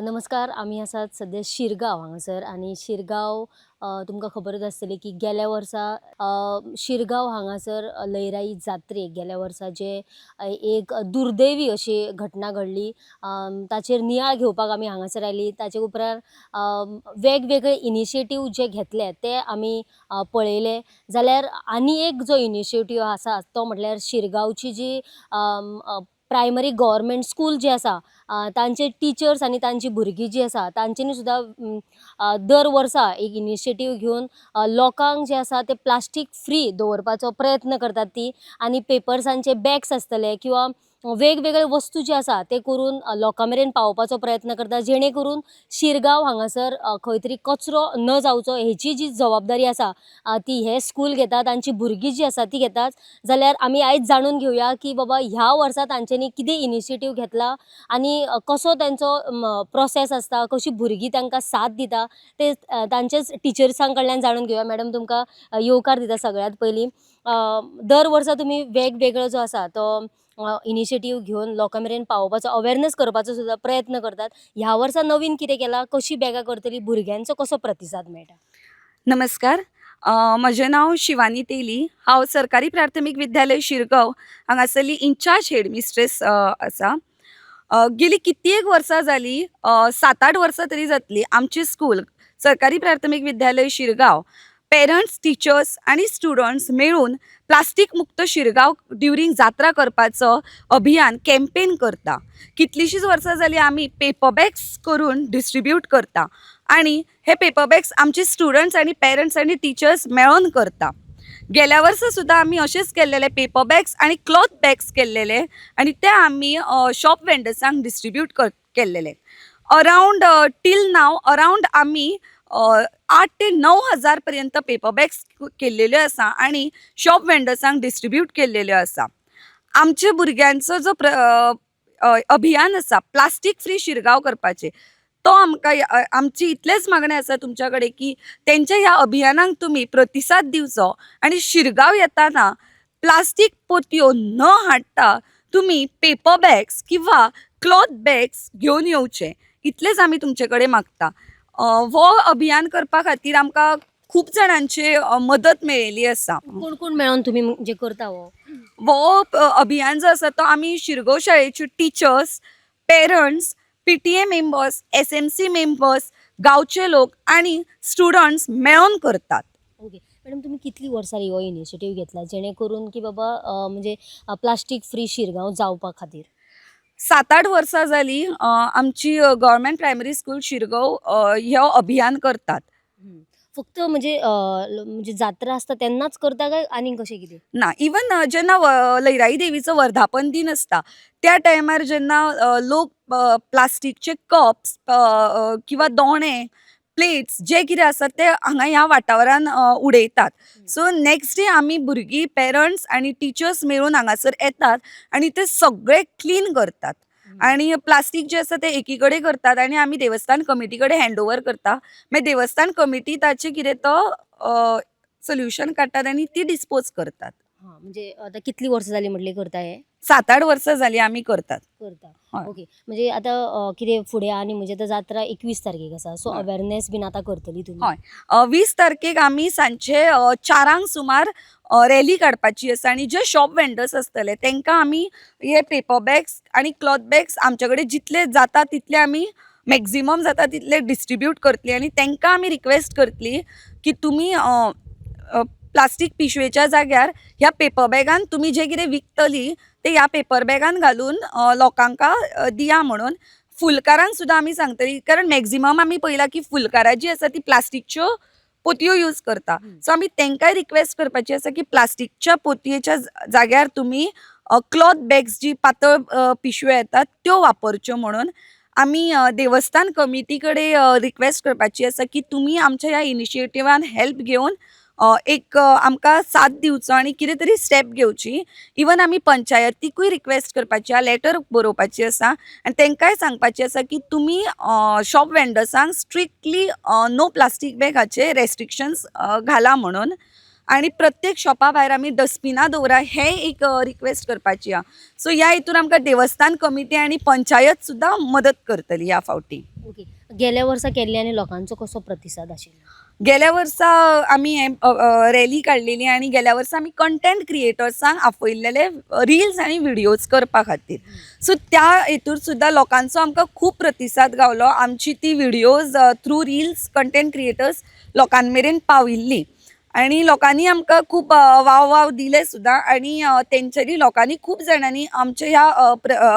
नमस्कार. आम्ही आसात सध्या शिरगांव हांगासर आनी शिरगांव तुमकां खबरच आसतली की गेल्या वर्सा शिरगांव हांगासर लयराई जात्रेक गेल्या वर्सा जे एक दुर्दैवी अशी घटना घडली. ताचेर नियाळ घेवपाक आमी हांगासर आयलीं. ताचे उपरांत वेगवेगळे इनिशिएटीव जे घेतले ते आमी पळयले. जाल्यार आनी एक जो इनिशिएटीव आसा तो म्हटल्यार शिरगांवची जी प्रायमरी गव्हर्मेंट स्कूल जी आसा तांचे टिचर्स आनी तांची भुरगीं जी आसा तांच्यांनी सुद्दां दर वर्सा एक इनिशिएटीव घेवन लोकांक जे आसा ते प्लास्टीक फ्री दवरपाचो प्रयत्न करतात ती. आनी पेपर्सांचे बॅग्स आसतले किंवा वेगवेगळे वस्तू जे आसा ते करून लोकां मेरेन पावोवपाचो प्रयत्न करता, जेणे करून शिरगांव हांगासर खंय तरी कचरो न जावचो हेची जी जबाबदारी आसा ती हे स्कूल घेता, तांची भुरगीं जी आसा ती घेतात. जाल्यार आमी आयज जाणून घेवया की बाबा ह्या वर्सा तांच्यांनी कितें इनिशिएटीव घेतला आनी कसो तांचो प्रोसेस आसता, कशी भुरगीं तांकां साथ दिता ते तांचेच टिचर्सां कडल्यान जाणून घेवया. मॅडम तुमकां येवकार दिता सगळ्यात पयलीं. दर वर्सा तुमी वेगवेगळो जो आसा तो इनिशिएटीव घेवन लोकां मेरेन पावोवपाचो अवेरनेस करपाचो सुद्दां प्रयत्न करतात. ह्या वर्सा नवीन कितें केलां, कशी बॅगां करतली, भुरग्यांचो कसो प्रतिसाद मेळटा? नमस्कार. म्हजें नांव शिवानी तेली. हांव सरकारी प्राथमीक विद्यालय शिरगांव हांगासरली इन्चार्ज हेडमिस्ट्रेस आसा. गेली कित्येक वर्सां जालीं, 7-8 वर्सां तरी जातलीं, आमची स्कूल सरकारी प्राथमीक विद्यालय शिरगांव पेरंट्स, टिचर्स आनी स्टुडंट्स मेळून प्लास्टीक मुक्त शिरगांव ड्युरींग जात्रा करपाचो अभियान कॅम्पेन करता. कितलींशींच वर्सां जालीं आमी पेपर बॅग्स करून डिस्ट्रिब्यूट करता आनी हे पेपर बॅग्स आमचे स्टुडंट्स आनी पेरंट्स आनी टिचर्स मेळोन करता. गेल्या वर्सा सुद्दां आमी अशेंच केल्लेले, पेपर बॅग्स आनी क्लॉथ बॅग्स केल्लेले आनी ते आमी शॉप वेंडर्सांक डिस्ट्रिब्यूट केल्लेले. अरावंड टील नाव अरावंड आमी 8 ते 9 हजार पर्यंत पेपर बॅग्स केल्लेल्यो आसा आनी शॉप वेंडर्सांक डिस्ट्रिब्यूट केल्लेल्यो आसा. आमच्या भुरग्यांचो जो अभियान आसा प्लास्टीक फ्री शिरगांव करपाचें, तो आमकां आमची इतलेच मागणें आसा तुमच्या कडेन की तेंच्या ह्या अभियानाक तुमी प्रतिसाद दिवचो आनी शिरगांव येताना प्लास्टीक पोतयो न हाडटा तुमी पेपर बॅग्स किंवा क्लॉथ बॅग्स घेवन येवचे, इतलेच आमी तुमचे कडेन मागता. हो अभियान करपा खातीर आमकां खूब जाणांची मदत मेळिल्ली आसा. कोण कोण मेळोन तुमी जे करता हो? हो अभियान जो आसा तो आमी शिरगांव शाळेच्यो teachers, parents, PTA members, SMC members, गांवचे लोक आनी स्टुडंट्स मेळोन करतात. ओके मॅडम, तुम्ही कितली वर्सां हो इनिशिएटीव घेतला जेणे करून की बाबा म्हणजे प्लास्टीक फ्री शिरगांव जावपा खातीर? 7-8 वर्सां जालीं आमची गव्हर्मेंट प्रायमरी स्कूल शिरगांव हो अभियान करतात. फक्त म्हणजे जात्रा आसता तेन्नाच करता काय आनी कशें कितें? ना, इवन जेन्ना लयराई देवीचो वर्धापन दिन आसता त्या टायमार जेन्ना लोक प्लास्टीकचे कप्स किंवा दोणे, प्लेट्स जे कितें आसा ते हांगा ह्या वाठारान उडयतात. सो नेक्स्ट डे आमी भुरगीं, पेरंट्स आनी टिचर्स मेळून हांगासर येतात आनी ते सगळे क्लीन करतात आनी प्लास्टीक जे आसा ते एकी कडेन करतात आनी आमी देवस्थान कमिटी कडेन हँडओवर करता. मागीर देवस्थान कमिटी ताचे कितें तो सोल्युशन काडटात आनी ती डिस्पोज करतात. म्हणजे आता कितली वर्सां जाली म्हटली करता हे? 7-8 वर्सां जालीं आमी करतात. करता. ओके. म्हणजे आता कितें फुडें आनी म्हणजे आतां जात्रा 21 तारखेक आसा, सो अवेरनेस बीन आता करतली तुमी? हय, 20 तारखेक आमी सांजचे 4 सुमार रॅली काडपाची आसा आनी जे शॉप वेंडर्स आसतले तांकां आमी हे पेपर बॅग्स आनी क्लॉथ बॅग्स आमचे कडेन जितले जाता तितले आमी मॅक्झिमम जाता तितले डिस्ट्रिब्यूट करतली आनी तांकां आमी रिक्वेस्ट करतली की तुमी प्लास्टीक पिशवेच्या जाग्यार ह्या पेपर बॅगान तुमी जे कितें विकतली ते ह्या पेपर बॅगान घालून लोकांक दिया म्हणून. फुलकारांक सुद्दां आमी सांगतली, कारण मॅक्झिमम आमी पळयलां की फुलकारां जी आसा ती प्लास्टीकच्यो पोतयो यूज करता. सो आमी तांकांय रिक्वेस्ट करपाची आसा की प्लास्टीकच्या पोतयेच्या जाग्यार तुमी क्लॉथ बॅग्स जी पातळ पिशव्यो येतात त्यो वापरच्यो म्हणून. आमी देवस्थान कमिटी कडेन रिक्वेस्ट करपाची आसा की तुमी आमच्या ह्या इनिशिएटिवान हेल्प घेवन एक आमकां साथ दिवचो आनी कितें तरी स्टेप घेवची. इवन आमी पंचायतीकूय रिक्वेस्ट करपाची आसा, लेटर बरोवपाची आसा आनी तांकांय सांगपाचें आसा की तुमी शॉप वेंडर्सांक स्ट्रिक्टली नो प्लास्टीक बॅगाचे रेस्ट्रिक्शन्स घाला म्हणून. आणि प्रत्येक शॉपा भायर आमी डस्टबिनां दवरा हे एक रिक्वेस्ट करपाची आहा. सो ह्या हितून आमकां देवस्थान कमिटी आनी पंचायत सुद्दां मदत करतली ह्या फावटी. ओके. गेल्या वर्सा केल्ले आनी लोकांचो कसो प्रतिसाद आशिल्लो? गेल्या वर्सा आमी रॅली काडलेली आनी गेल्या वर्सा आमी कंटेंट क्रिएटर्सांक आपयल्लेले रिल्स आनी व्हिडिओज करपा खातीर. सो त्या हेतूर सुद्दां लोकांचो आमकां खूब प्रतिसाद गावलो. आमची ती videos through reels content creators लोकां मेरेन पाविल्ली आनी लोकांनी आमकां खूब वाव दिले सुद्दां आनी तेंच्यांनी लोकांनी खूब जाणांनी आमच्या ह्या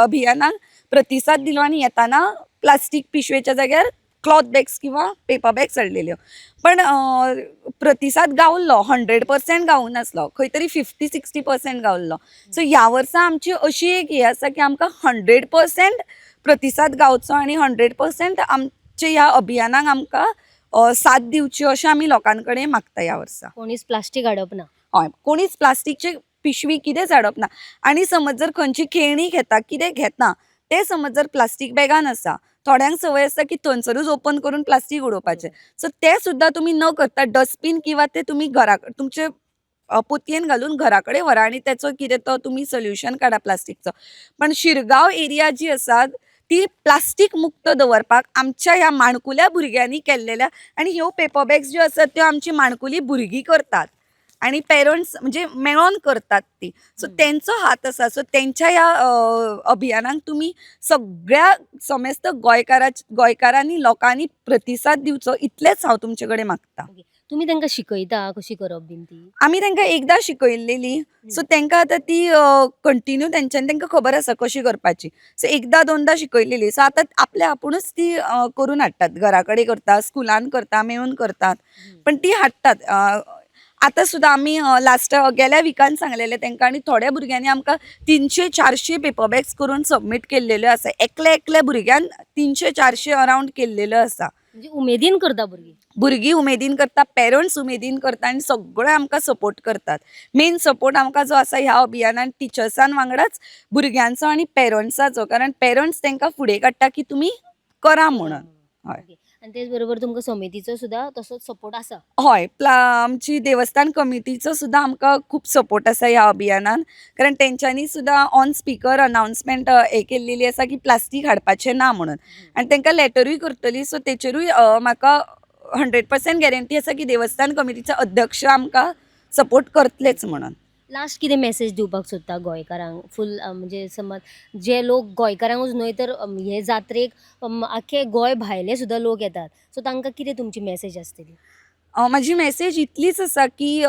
अभियानाक प्रतिसाद दिलो आनी येताना प्लास्टीक पिशवेच्या जाग्यार क्लॉथ बॅग्स किंवा पेपर बॅग्स हाडलेल्यो. पण प्रतिसाद गावल्लो, 100% गावूंक नासलो, खंय तरी 50-60% गावल्लो. सो ह्या वर्सा आमची अशी एक हे आसा की आमकां 100% प्रतिसाद गावचो आनी 100% आमच्या ह्या अभियानाक आमकां साथ दिवची अशें आमी लोकां कडेन मागता ह्या वर्सा. कोणीच प्लास्टीक हाडप ना. हय, कोणीच प्लास्टीकचे पिशवी कितेंच हाडप ना. आनी समज जर खंयची खेळणी घेता, कितें घेता, ते समज जर प्लास्टीक बॅगान आसा, थोड्यांक संवय आसता की थंयसरूच ओपन करून प्लास्टीक उडोवपाचें. सो ते सुद्दां तुमी न करता डस्टबीन किंवा ते तुमी घरा तुमचे पोतयेन घालून घरा कडेन व्हरा आनी तेचो कितें तो तुमी सोल्युशन काडा प्लास्टीकचो. पण शिरगांव एरिया जी आसा ती प्लास्टीक मुक्त दवरपाक आमच्या ह्या माणकुल्या भुरग्यांनी केल्लेल्या आनी ह्यो पेपर बॅग्स ज्यो आसात त्यो आमची माणकुली भुरगीं करतात आनी पेरंट्स म्हणजे मेळोन करतात ती. सो तेंचो हात आसा. सो तेंच्या ह्या अभियानाक तुमी सगळ्या समेस्त गोंयकारांनी लोकांनी प्रतिसाद दिवचो इतलेंच हांव तुमचे कडेन मागता. ओके. तुमी तांकां शिकयता कशी करप बीन ती? आमी तांकां एकदां शिकयल्लेली. सो तांकां आतां ती कंटिन्यू तेंच्यांनी तांकां खबर आसा कशी करपाची. सो एकदां दोनदां शिकयलेली. सो आतां आपल्या आपुणूच ती करून हाडटात. घरा कडेन करता, स्कुलान करता, मेळून करतात. पण ती हाडटात. आतां सुद्दां आमी लास्ट गेल्या विकान सांगलेलें तांकां आनी थोड्या भुरग्यांनी आमकां 300-400 पेपर बॅग्स करून सबमीट केल्लेल्यो आसा. एकल्या भुरग्यान 300-400 अरावंड केल्लेल्यो आसा. म्हणजे उमेदीन करता भुरगीं. भुरगीं उमेदीन करता, पेरंट्स उमेदीन करता आनी सगळे आमकां सपोर्ट करतात. मेन सपोर्ट आमकां जो आसा ह्या अभियानान टिचर्सां वांगडाच भुरग्यांचो आनी पेरंट्साचो. कारण पेरंट्स तांकां फुडें काडटा की तुमी करा म्हणून. हय. ओके. आनी तेच बरोबर तुमकां समितीचो सुद्दां तसोच सपोर्ट आसा? हय, आमची देवस्थान कमिटीचो सुद्दां आमकां खूब सपोर्ट आसा ह्या अभियानान. कारण तेंच्यांनी सुद्दां ऑन स्पिकर अनाउन्समेंट हे केल्लेली आसा की प्लास्टीक हाडपाचें ना म्हणून. आनी तांकां लेटरूय करतली. सो तेचेरूय म्हाका 100% गॅरंटी आसा की देवस्थान कमिटीचे अध्यक्ष आमकां सपोर्ट करतलेच म्हणून. लास्ट कितें मॅसेज दिवपाक सोदता गोंयकारांक? फूल म्हणजे समज जे लोक गोंयकारांकूच न्हय तर हे जात्रेक आख्खे गोंय भायले सुद्दां लोक येतात. सो तांकां कितें तुमची मॅसेज आसतली? म्हाजी मॅसेज इतलीच आसा की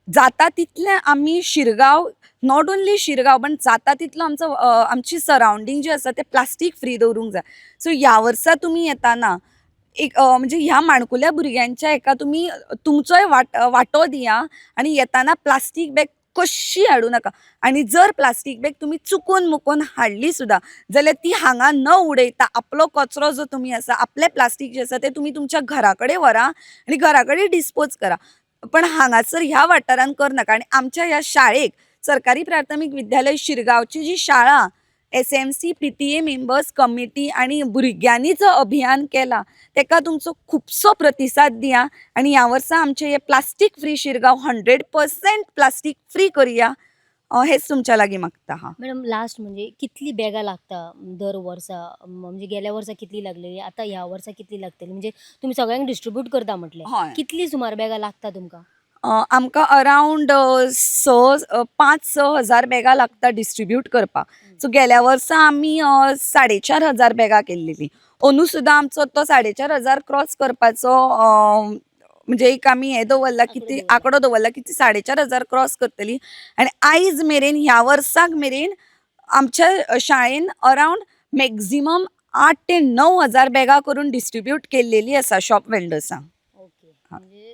जाता तितलें आमी शिरगांव, नॉट ओन्ली शिरगांव पण जाता तितलो आमची सरावंडींग जी आसा ते प्लास्टीक फ्री दवरूंक जाय. सो ह्या वर्सा तुमी येताना एक म्हणजे ह्या माणकुल्या भुरग्यांच्या हेका तुमी तुमचोय वांटो दिया आनी येताना प्लास्टीक बॅग कशी हाडूं नाका. आनी जर प्लास्टीक बॅग तुमी चुकून मुकून हाडली सुद्दां जाल्यार ती हांगा न उडयता आपलो कचरो जो तुमी आसा, आपलें प्लास्टीक जें आसा तें तुमी तुमच्या घरा कडेन व्हरा आनी घरा कडेन डिस्पोज करा. पण हांगासर ह्या वाठारान करनाका. आनी आमच्या ह्या शाळेक सरकारी प्राथमीक विद्यालय शिरगांवची जी शाळा SMC, PTA मेंबर्स, कमिटी आनी भुरग्यांनी जो अभियान केला तेका तुमचो खुबसो प्रतिसाद दिया आनी ह्या वर्सा आमचे हे plastic free Shirgaon 100% plastic free करया हेच तुमच्या लागीं मागता हांव. मॅडम लास्ट म्हणजे कितली बॅगां लागता दर वर्सा? म्हणजे गेल्या वर्सा कितली लागलेली, आतां ह्या वर्सा कितली लागतली? म्हणजे तुमी सगळ्यांक डिस्ट्रिब्यूट करता म्हटलें. हय. कितली सुमार बॅगां लागता तुमकां? आमकां अरावंड 5-6 हजार बॅगां लागता डिस्ट्रिब्यूट करपाक. सो गेल्या वर्सा आमी 4,500 बॅगां केल्लेली. अंदू सुद्दां आमचो तो 4,500 क्रॉस करपाचो म्हणजे एक आमी हें दवरला की ती आंकडो दवरला की ती 4,500 क्रॉस करतली. आनी आयज मेरेन ह्या वर्साक मेरेन आमच्या शाळेन अरावंड मॅक्झिमम 8 ते 9 हजार बॅगां करून डिस्ट्रिब्यूट केल्लेली आसा शॉप वेंडर्सांक. ओके. म्हणजे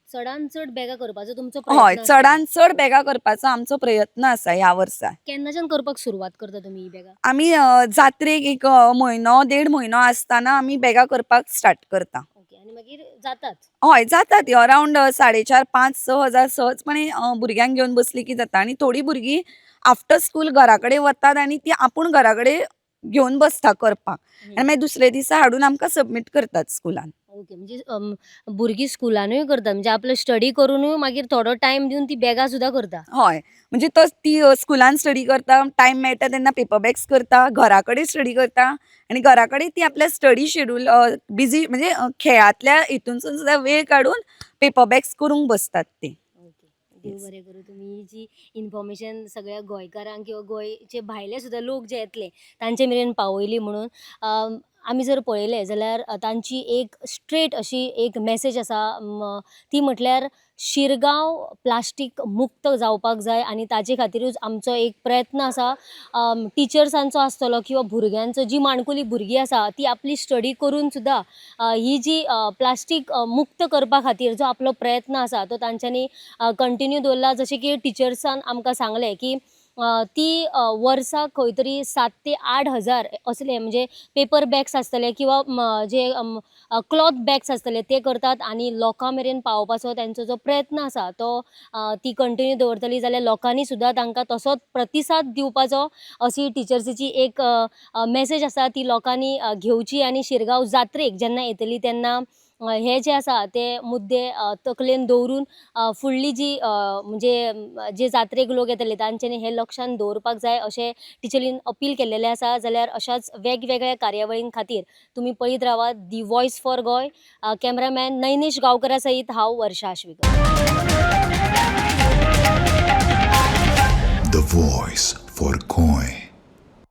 चडान चड बॅगां करपाचो तुमचो हय, प्रयत्न आसा? चडान चड बॅगां करपाचो आमचो प्रयत्न आसा ह्या वर्सा. केन्नाच्यान करपाक सुरवात करता तुमी ही बॅगां? आमी जात्रेक एक म्हयनो 1.5 म्हयनो आसतना आमी बॅगां करपाक स्टार्ट करता. ओके. आनी मागीर जातात? हय, जाता ती अरावंड 4,500, 5-6 हजार सहजपणे भुरग्यांक घेवन बसली की जाता. आनी थोडीं भुरगीं आफ्टर स्कूल घरा कडेन वतात आनी ती आपूण घरा कडेन घेवन बसता करपाक आनी मागीर दुसरे दिसा हाडून आमकां सबमीट करतात स्कुलान. ओके. म्हणजे भुरगीं स्कुलानूय करता म्हणजे आपलो स्टडी करूनय मागीर थोडो टायम दिवन ती बॅगां सुद्दां करता. हय, म्हणजे ती स्कुलान स्टडी करता, टायम मेळटा तेन्ना पेपर बॅग्स करता, घरा कडेन स्टडी करता आनी घरा कडेन ती आपल्या स्टडी शेड्यूल बिझी म्हणजे खेळांतल्या हितूनसून सुद्दां वेळ काडून पेपर बॅग्स करूंक बसतात ते. ओके. देव Yes. बरें करूं. तुमी ही जी इन्फॉर्मेशन सगळ्या गोंयकारांक किंवा गोंयचे भायले सुद्दां लोक जे येतले तांचे मेरेन पावयली म्हणून. आमी जर पळयलें जाल्यार तांची एक स्ट्रेट अशी एक मॅसेज आसा, ती म्हटल्यार शिरगांव प्लास्टीक मुक्त जावपाक जाय आनी ताचे खातीरूच आमचो एक प्रयत्न आसा. टिचर्सांचो आसतलो किंवा भुरग्यांचो, जी माणकुली भुरगीं आसा ती आपली स्टडी करून सुद्दां ही जी प्लास्टीक मुक्त करपा खातीर जो आपलो प्रयत्न आसा तो तांच्यांनी कंटिन्यू दवरला. जशें की टिचर्सान आमकां सांगलें की ती वर्साक खंय तरी 7 ते 8 हजार असले म्हणजे पेपर बॅग्स आसतले किंवा जे क्लॉथ बॅग्स आसतले ते करतात आनी लोकां मेरेन पावोवपाचो तेंचो जो प्रयत्न आसा तो ती कंटिन्यू दवरतली. जाल्यार लोकांनी सुद्दां तांकां तसोच प्रतिसाद दिवपाचो अशी टिचर्सीची एक मॅसेज आसा ती लोकांनी घेवची आनी शिरगांव जात्रेक जेन्ना येतली तेन्ना हे जे आसा ते मुद्दे तकलेन दवरून फुडली जी म्हणजे जे जात्रेक लोक येतले तांच्यांनी हे लक्षान दवरपाक जाय अशें टिचरीन अपील केल्लेलें आसा. जाल्यार अशाच वेगवेगळ्या कार्यावळीं खातीर तुमी पळयत रावात दी voice for Goa. Cameraman Nainesh गांवकरा सयत हांव वर्षा आश्वेकर. The voice for Goy.